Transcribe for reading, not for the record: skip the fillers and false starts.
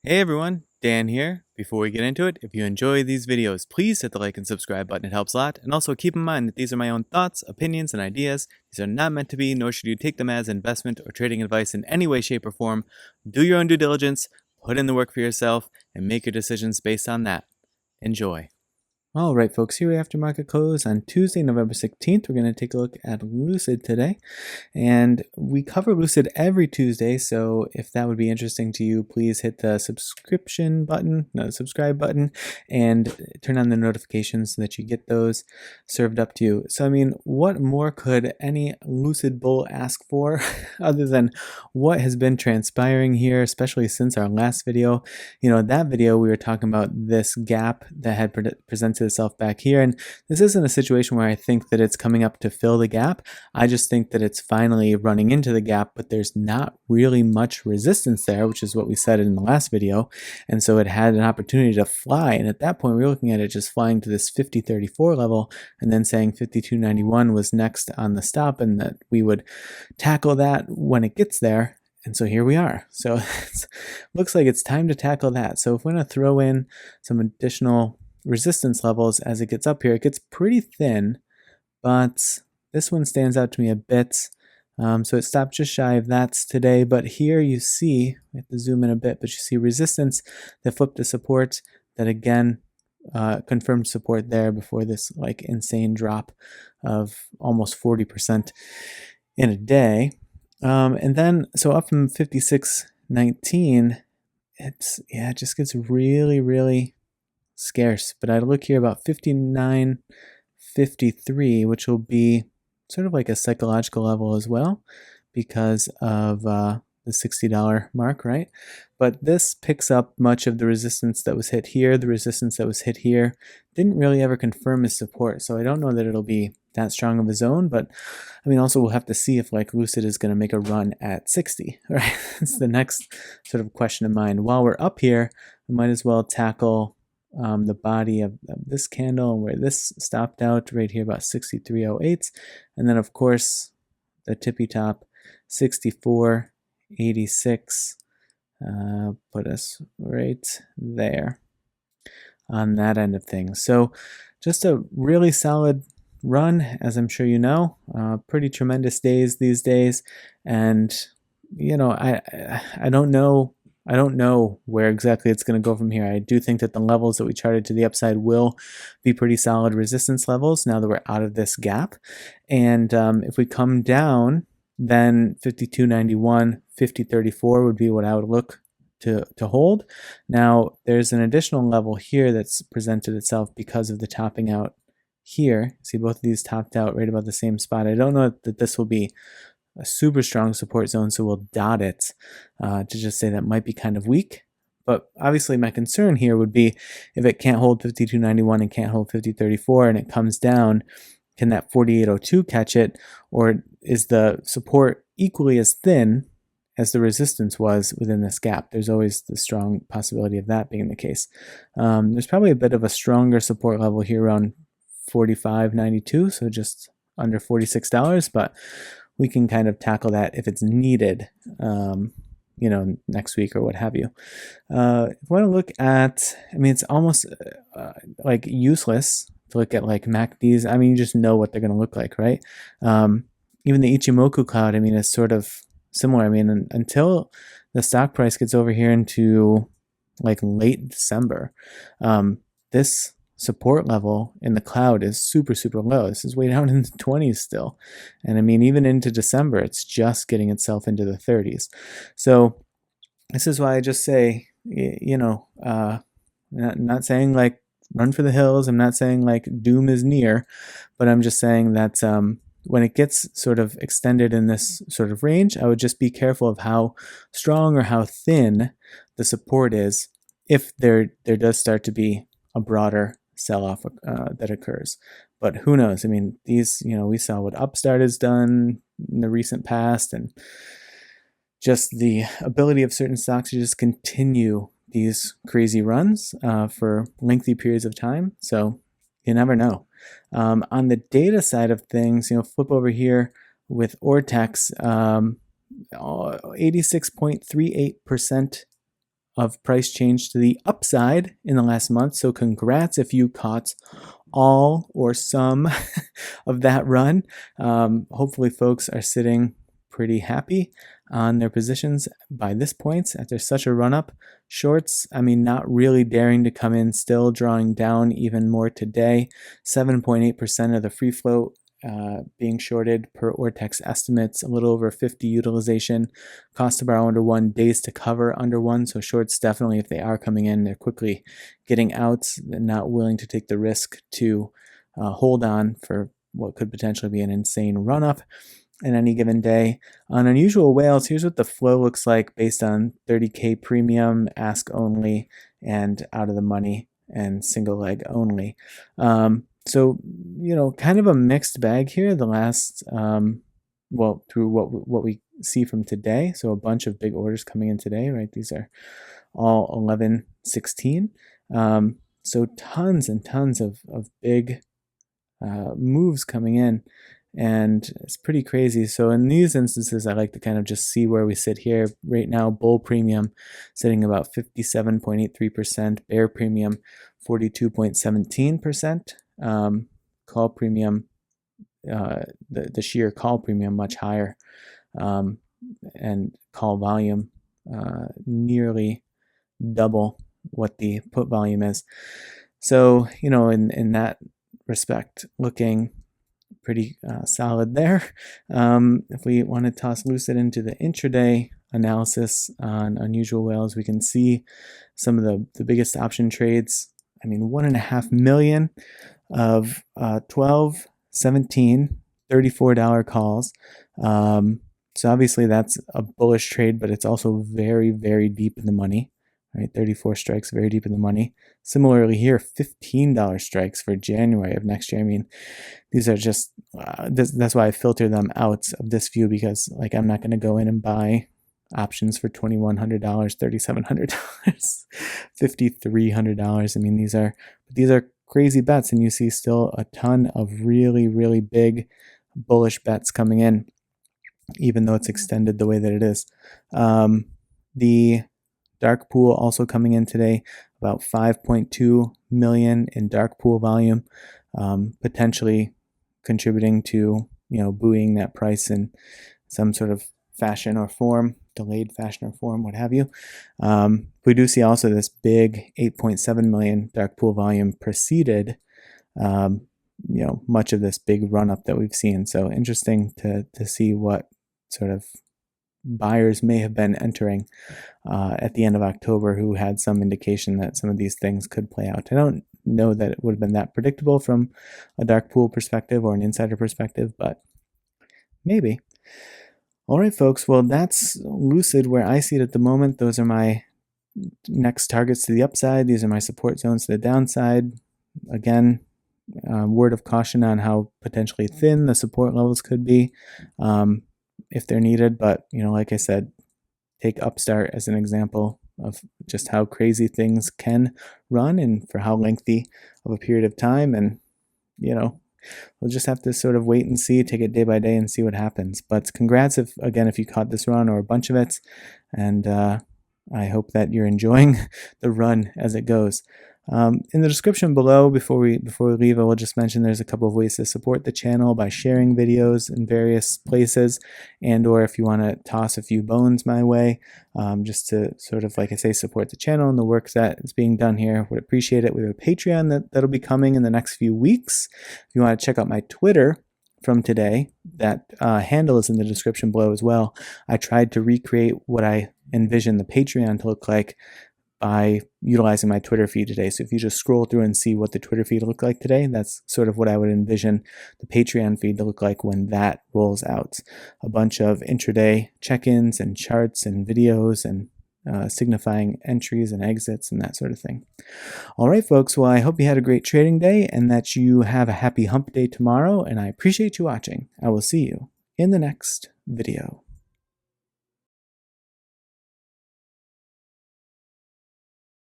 Hey everyone, Dan here. Before we get into it, if you enjoy these videos, please hit the like and subscribe button. It helps a lot. And also keep in mind that these are my own thoughts, opinions, and ideas. These are not meant to be, nor should you take them as investment or trading advice in any way, shape, or form. Do your own due diligence, put in the work for yourself, and make your decisions based on that. Enjoy. All right, folks, here we after market close on Tuesday, November 16th. We're going to take a look at Lucid today. And we cover Lucid every Tuesday, so if that would be interesting to you, please hit the subscribe button, and turn on the notifications so that you get those served up to you. So, I mean, what more could any Lucid bull ask for other than what has been transpiring here, especially since our last video? You know, that video we were talking about this gap that had presented itself back here, and this isn't a situation where I think that it's coming up to fill the gap. I just think that it's finally running into the gap, but there's not really much resistance there, which is what we said in the last video, and so it had an opportunity to fly, and at that point we were looking at it just flying to this 50.34 level and then saying 52.91 was next on the stop and that we would tackle that when it gets there. And so here we are. So it looks like it's time to tackle that. So if we're going to throw in some additional resistance levels as it gets up here, it gets pretty thin, but this one stands out to me a bit. So it stopped just shy of that today, but here you see, I have to zoom in a bit, but you see resistance that flipped to support that again confirmed support there before this like insane drop of almost 40% in a day. And then, so up from 56.19, it just gets really, really scarce. But I look here about 59.53, which will be sort of like a psychological level as well because of the $60 mark, right? But this picks up much of the resistance that was hit here. The resistance that was hit here didn't really ever confirm as support. So I don't know that it'll be that strong of a zone, but I mean, also we'll have to see if like Lucid is going to make a run at 60, right? That's the next sort of question in mind. While we're up here, we might as well tackle the body of this candle and where this stopped out right here about 63.08, and then of course the tippy top 64.86 put us right there on that end of things. So just a really solid run, as I'm sure you know. Pretty tremendous days these days, and you know, I don't know where exactly it's going to go from here. I do think that the levels that we charted to the upside will be pretty solid resistance levels now that we're out of this gap. And if we come down, then 52.91, 50.34 would be what I would look to hold. Now, there's an additional level here that's presented itself because of the topping out here. See, both of these topped out right about the same spot. I don't know that this will be a super strong support zone, so we'll dot it to just say that might be kind of weak. But obviously my concern here would be if it can't hold 52.91 and can't hold 50.34 and it comes down, can that 48.02 catch it, or is the support equally as thin as the resistance was within this gap? There's always the strong possibility of that being the case. There's probably a bit of a stronger support level here around 45.92, so just under $46, but we can kind of tackle that if it's needed, you know, next week or what have you. If we want to look at, I mean, it's almost like useless to look at like MACDs. I mean, you just know what they're going to look like, right? Even the Ichimoku cloud, I mean, is sort of similar. I mean, until the stock price gets over here into like late December, this support level in the cloud is super, super low. This is way down in the 20s still. And I mean, even into December, it's just getting itself into the 30s. So this is why I just say, you know, not saying like run for the hills. I'm not saying like doom is near, but I'm just saying that when it gets sort of extended in this sort of range, I would just be careful of how strong or how thin the support is if there does start to be a broader sell-off that occurs. But who knows? I mean, these, you know, we saw what Upstart has done in the recent past, and just the ability of certain stocks to just continue these crazy runs for lengthy periods of time. So you never know. On the data side of things, you know, flip over here with Ortex, 86.38% of price change to the upside in the last month. So congrats if you caught all or some of that run. Hopefully folks are sitting pretty happy on their positions by this point after such a run up. Shorts, I mean, not really daring to come in, still drawing down even more today. 7.8% of the free float being shorted per Ortex estimates, a little over 50 utilization, cost to borrow under 1, days to cover under 1. So shorts definitely, if they are coming in, they're quickly getting out. They're not willing to take the risk to hold on for what could potentially be an insane run up in any given day. On unusual whales, here's what the flow looks like based on 30K premium, ask only, and out of the money and single leg only. So, kind of a mixed bag here. The last, through what we see from today. So a bunch of big orders coming in today, right? These are all 11/16. So tons and tons of big moves coming in. And it's pretty crazy. So in these instances, I like to kind of just see where we sit here. Right now, bull premium sitting about 57.83%, bear premium 42.17%, call premium, the sheer call premium much higher, and call volume nearly double what the put volume is. So, in that respect, looking pretty solid there. If we want to toss Lucid into the intraday analysis on unusual whales, we can see some of the biggest option trades. I mean, 1.5 million of 12, 17, $34 calls. So obviously that's a bullish trade, but it's also very, very deep in the money. Right, 34 strikes, very deep in the money. Similarly here, $15 strikes for January of next year. I mean, these are just, that's why I filter them out of this view, because I'm not going to go in and buy options for $2,100, $3,700, $5,300. I mean, these are crazy bets, and you see still a ton of really, really big bullish bets coming in, even though it's extended the way that it is. The dark pool also coming in today, about 5.2 million in dark pool volume, potentially contributing to buoying that price in some sort of fashion or form, delayed fashion or form, what have you. We do see also this big 8.7 million dark pool volume preceded much of this big run up that we've seen. So interesting to see what sort of buyers may have been entering at the end of October who had some indication that some of these things could play out. I don't know that it would have been that predictable from a dark pool perspective or an insider perspective, but maybe. All right, folks. Well, that's Lucid where I see it at the moment. Those are my next targets to the upside. These are my support zones to the downside. Again, word of caution on how potentially thin the support levels could be. If they're needed, but like I said, take Upstart as an example of just how crazy things can run and for how lengthy of a period of time. And we'll just have to sort of wait and see, take it day by day and see what happens. But congrats if you caught this run or a bunch of it, and I hope that you're enjoying the run as it goes. In the description below, before we leave, I will just mention there's a couple of ways to support the channel by sharing videos in various places, and or if you want to toss a few bones my way, just to sort of, like I say, support the channel and the work that is being done here. Would appreciate it. We have a Patreon that'll be coming in the next few weeks. If you want to check out my Twitter from today, that handle is in the description below as well. I tried to recreate what I envision the Patreon to look like by utilizing my Twitter feed today. So if you just scroll through and see what the Twitter feed looked like today, that's sort of what I would envision the Patreon feed to look like when that rolls out. A bunch of intraday check-ins and charts and videos and signifying entries and exits and that sort of thing. All right, folks. Well, I hope you had a great trading day and that you have a happy hump day tomorrow, and I appreciate you watching. I will see you in the next video.